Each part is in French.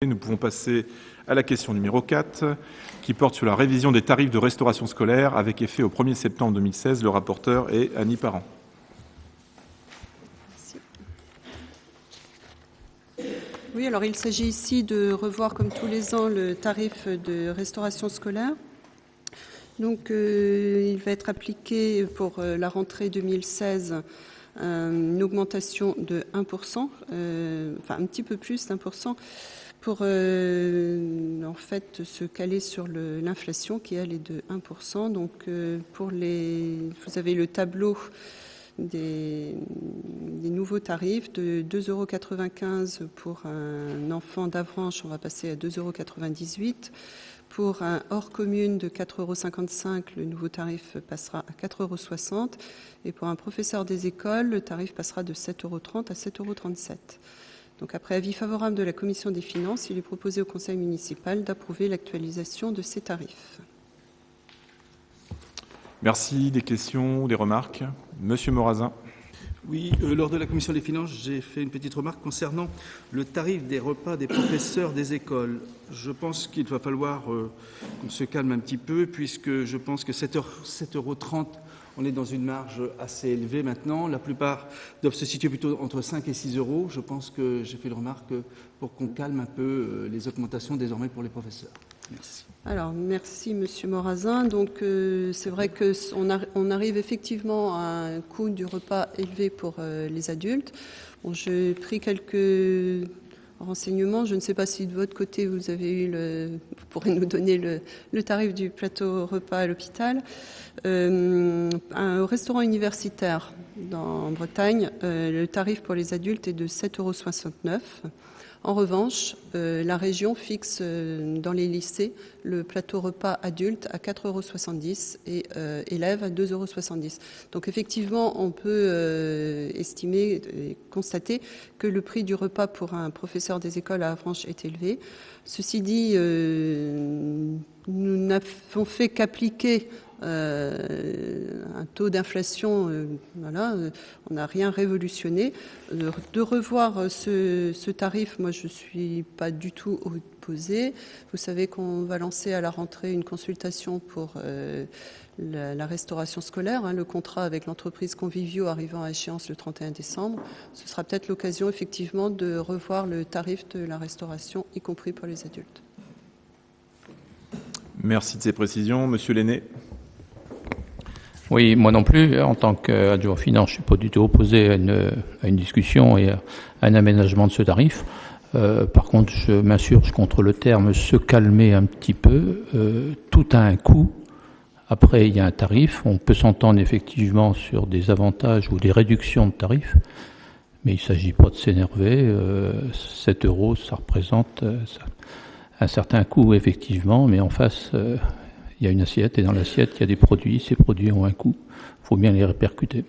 nous pouvons passer à la question numéro 4, qui porte sur la révision des tarifs de restauration scolaire avec effet au 1er septembre 2016. Le rapporteur est Annie Parent. Oui, alors il s'agit ici de revoir comme tous les ans le tarif de restauration scolaire. Donc il va être appliqué pour la rentrée 2016 une augmentation de 1%, enfin un petit peu plus d'1%, pour en fait se caler sur l'inflation qui elle est de 1%. Donc vous avez le tableau des nouveaux tarifs de 2,95 € pour un enfant d'Avranches, on va passer à 2,98 €. Pour un hors commune de 4,55 €, le nouveau tarif passera à 4,60 €. Et pour un professeur des écoles, le tarif passera de 7,30 € à 7,37 €. Donc après avis favorable de la Commission des finances, il est proposé au Conseil municipal d'approuver l'actualisation de ces tarifs. Merci. Des questions ou des remarques? Monsieur Morazin. Oui, lors de la Commission des finances, j'ai fait une petite remarque concernant le tarif des repas des professeurs des écoles. Je pense qu'il va falloir qu'on se calme un petit peu, puisque je pense que 7,30 €, on est dans une marge assez élevée maintenant. La plupart doivent se situer plutôt entre 5 et 6 €. Je pense que j'ai fait une remarque pour qu'on calme un peu les augmentations désormais pour les professeurs. Merci. Alors, merci Monsieur Morazin. Donc, c'est vrai qu'on arrive effectivement à un coût du repas élevé pour les adultes. Bon, j'ai pris quelques renseignements. Je ne sais pas si de votre côté vous avez vous pourrez nous donner le tarif du plateau repas à l'hôpital. Un restaurant universitaire en Bretagne, le tarif pour les adultes est de 7,69 €. En revanche, la région fixe dans les lycées le plateau repas adulte à 4,70 € et élève à 2,70 €. Donc effectivement, on peut estimer et constater que le prix du repas pour un professeur des écoles à Avranches est élevé. Ceci dit, nous n'avons fait qu'appliquer un taux d'inflation, on n'a rien révolutionné. De revoir ce tarif, moi je ne suis pas du tout opposée. Vous savez qu'on va lancer à la rentrée une consultation pour la restauration scolaire, le contrat avec l'entreprise Convivio arrivant à échéance le 31 décembre. Ce sera peut-être l'occasion effectivement de revoir le tarif de la restauration, y compris pour les adultes. Merci de ces précisions. Monsieur Lenné. Oui, moi non plus, en tant qu'adjoint aux finances, je ne suis pas du tout opposé à une discussion et à un aménagement de ce tarif. Par contre, je m'insurge contre le terme « se calmer un petit peu ». Tout a un coût. Après, il y a un tarif. On peut s'entendre effectivement sur des avantages ou des réductions de tarifs, mais il ne s'agit pas de s'énerver. 7 €, ça représente un certain coût, effectivement, mais en face... il y a une assiette et dans l'assiette, il y a des produits. Ces produits ont un coût. Il faut bien les répercuter.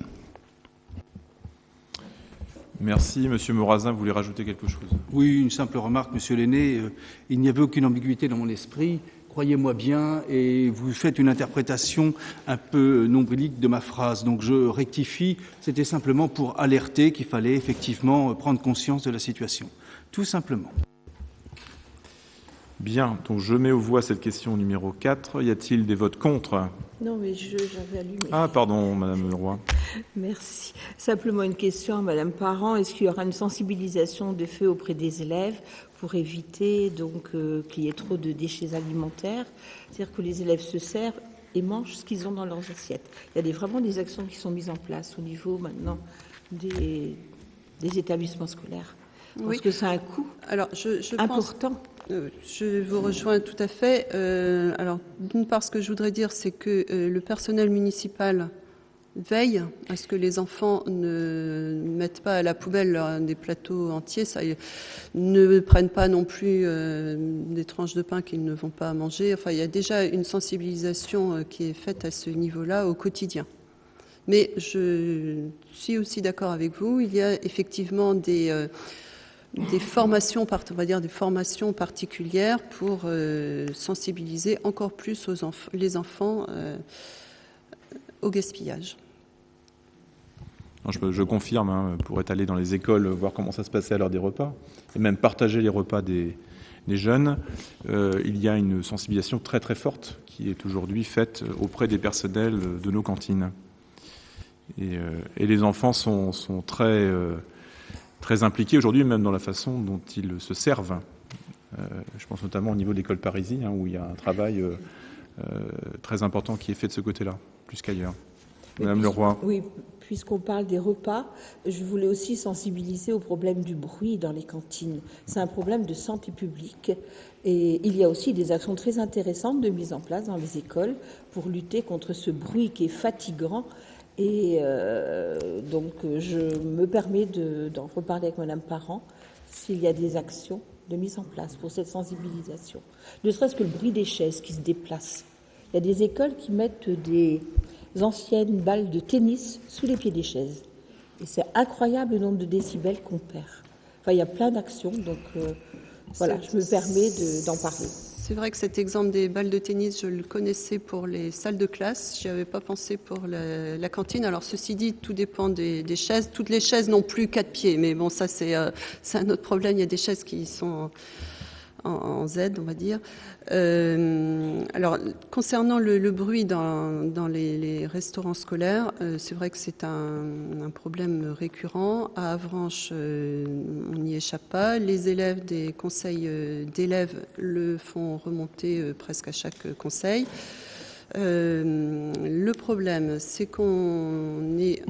Merci. Monsieur Morazin, vous voulez rajouter quelque chose? Oui, une simple remarque, Monsieur Lenné. Il n'y avait aucune ambiguïté dans mon esprit. Croyez-moi bien, et vous faites une interprétation un peu nombrilique de ma phrase. Donc je rectifie. C'était simplement pour alerter qu'il fallait effectivement prendre conscience de la situation. Tout simplement. Bien, donc je mets aux voix cette question numéro 4. Y a-t-il des votes contre? Non, mais j'avais allumé. Ah, pardon, Madame Leroy. Merci. Simplement une question à Madame Parent. Est-ce qu'il y aura une sensibilisation de fait auprès des élèves pour éviter donc qu'il y ait trop de déchets alimentaires? C'est-à-dire que les élèves se servent et mangent ce qu'ils ont dans leurs assiettes. Il y a vraiment des actions qui sont mises en place au niveau maintenant des établissements scolaires. Oui. Parce que ça a un coût important. Je vous rejoins tout à fait. Alors, d'une part, ce que je voudrais dire, c'est que le personnel municipal veille à ce que les enfants ne mettent pas à la poubelle des plateaux entiers, ne prennent pas non plus des tranches de pain qu'ils ne vont pas manger. Enfin, il y a déjà une sensibilisation qui est faite à ce niveau-là au quotidien. Mais je suis aussi d'accord avec vous, il y a effectivement des formations, on va dire des formations particulières pour sensibiliser encore plus les enfants au gaspillage. Je confirme, pour être allé dans les écoles, voir comment ça se passait à l'heure des repas, et même partager les repas des jeunes, il y a une sensibilisation très très forte qui est aujourd'hui faite auprès des personnels de nos cantines. Et les enfants sont très, très impliqués aujourd'hui, même dans la façon dont ils se servent. Je pense notamment au niveau de l'école Parisie, où il y a un travail très important qui est fait de ce côté-là, plus qu'ailleurs. Madame Leroy. Oui, puisqu'on parle des repas, je voulais aussi sensibiliser au problème du bruit dans les cantines. C'est un problème de santé publique et il y a aussi des actions très intéressantes de mise en place dans les écoles pour lutter contre ce bruit qui est fatigant. Et donc, je me permets d'en reparler avec Madame Parent s'il y a des actions de mise en place pour cette sensibilisation. Ne serait-ce que le bruit des chaises qui se déplacent. Il y a des écoles qui mettent des anciennes balles de tennis sous les pieds des chaises. Et c'est incroyable le nombre de décibels qu'on perd. Enfin, il y a plein d'actions, donc voilà, je me permets d'en parler. C'est vrai que cet exemple des balles de tennis, je le connaissais pour les salles de classe. Je n'y avais pas pensé pour la cantine. Alors, ceci dit, tout dépend des chaises. Toutes les chaises n'ont plus 4 pieds. Mais bon, ça, c'est un autre problème. Il y a des chaises qui sont en Z, on va dire. Alors, concernant le bruit dans les restaurants scolaires, c'est vrai que c'est un problème récurrent. À Avranches, on n'y échappe pas. Les élèves des conseils d'élèves le font remonter presque à chaque conseil. Le problème, c'est qu'on est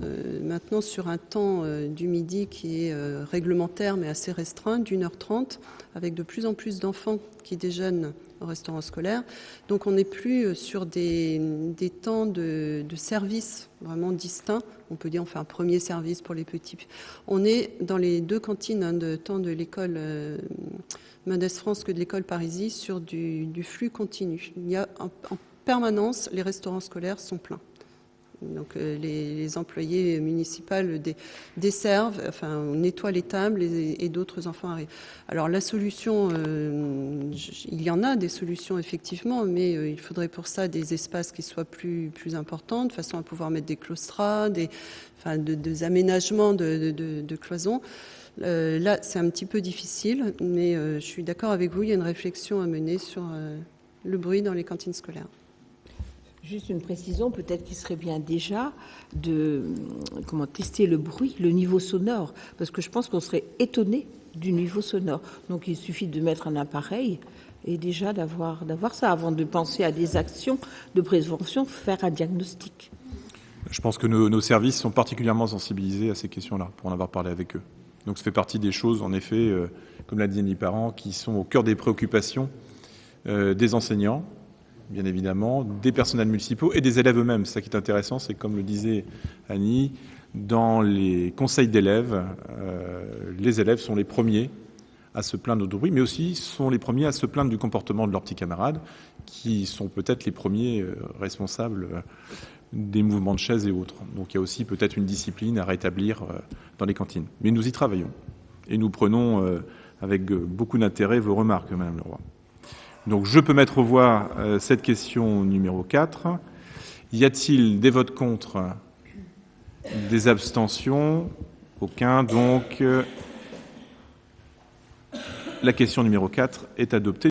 maintenant sur un temps du midi qui est réglementaire mais assez restreint, d'1h30, avec de plus en plus d'enfants qui déjeunent au restaurant scolaire. Donc on n'est plus sur des temps de service vraiment distincts. On peut dire on fait un premier service pour les petits. On est dans les 2 cantines de temps de l'école Mendes France que de l'école Parisie sur du flux continu. Il y a en permanence, les restaurants scolaires sont pleins. Donc les employés municipaux desservent, enfin nettoient les tables et d'autres enfants arrivent. Alors la solution, il y en a des solutions effectivement, mais il faudrait pour ça des espaces qui soient plus importants, de façon à pouvoir mettre des claustras, des aménagements de cloisons. Là, c'est un petit peu difficile, mais je suis d'accord avec vous, il y a une réflexion à mener sur le bruit dans les cantines scolaires. Juste une précision, peut-être qu'il serait bien déjà de tester le bruit, le niveau sonore, parce que je pense qu'on serait étonné du niveau sonore. Donc il suffit de mettre un appareil et déjà d'avoir ça avant de penser à des actions de prévention, faire un diagnostic. Je pense que nos services sont particulièrement sensibilisés à ces questions-là, pour en avoir parlé avec eux. Donc ça fait partie des choses, en effet, comme l'a dit Annie Parent, qui sont au cœur des préoccupations des enseignants, bien évidemment, des personnels municipaux et des élèves eux-mêmes. Ça qui est intéressant, c'est comme le disait Annie, dans les conseils d'élèves, les élèves sont les premiers à se plaindre de bruit, mais aussi sont les premiers à se plaindre du comportement de leurs petits camarades, qui sont peut-être les premiers responsables des mouvements de chaises et autres. Donc il y a aussi peut-être une discipline à rétablir dans les cantines. Mais nous y travaillons. Et nous prenons avec beaucoup d'intérêt vos remarques, Madame Leroy. Donc je peux mettre aux voix cette question numéro 4. Y a-t-il des votes contre? Des abstentions? Aucun. Donc la question numéro 4 est adoptée.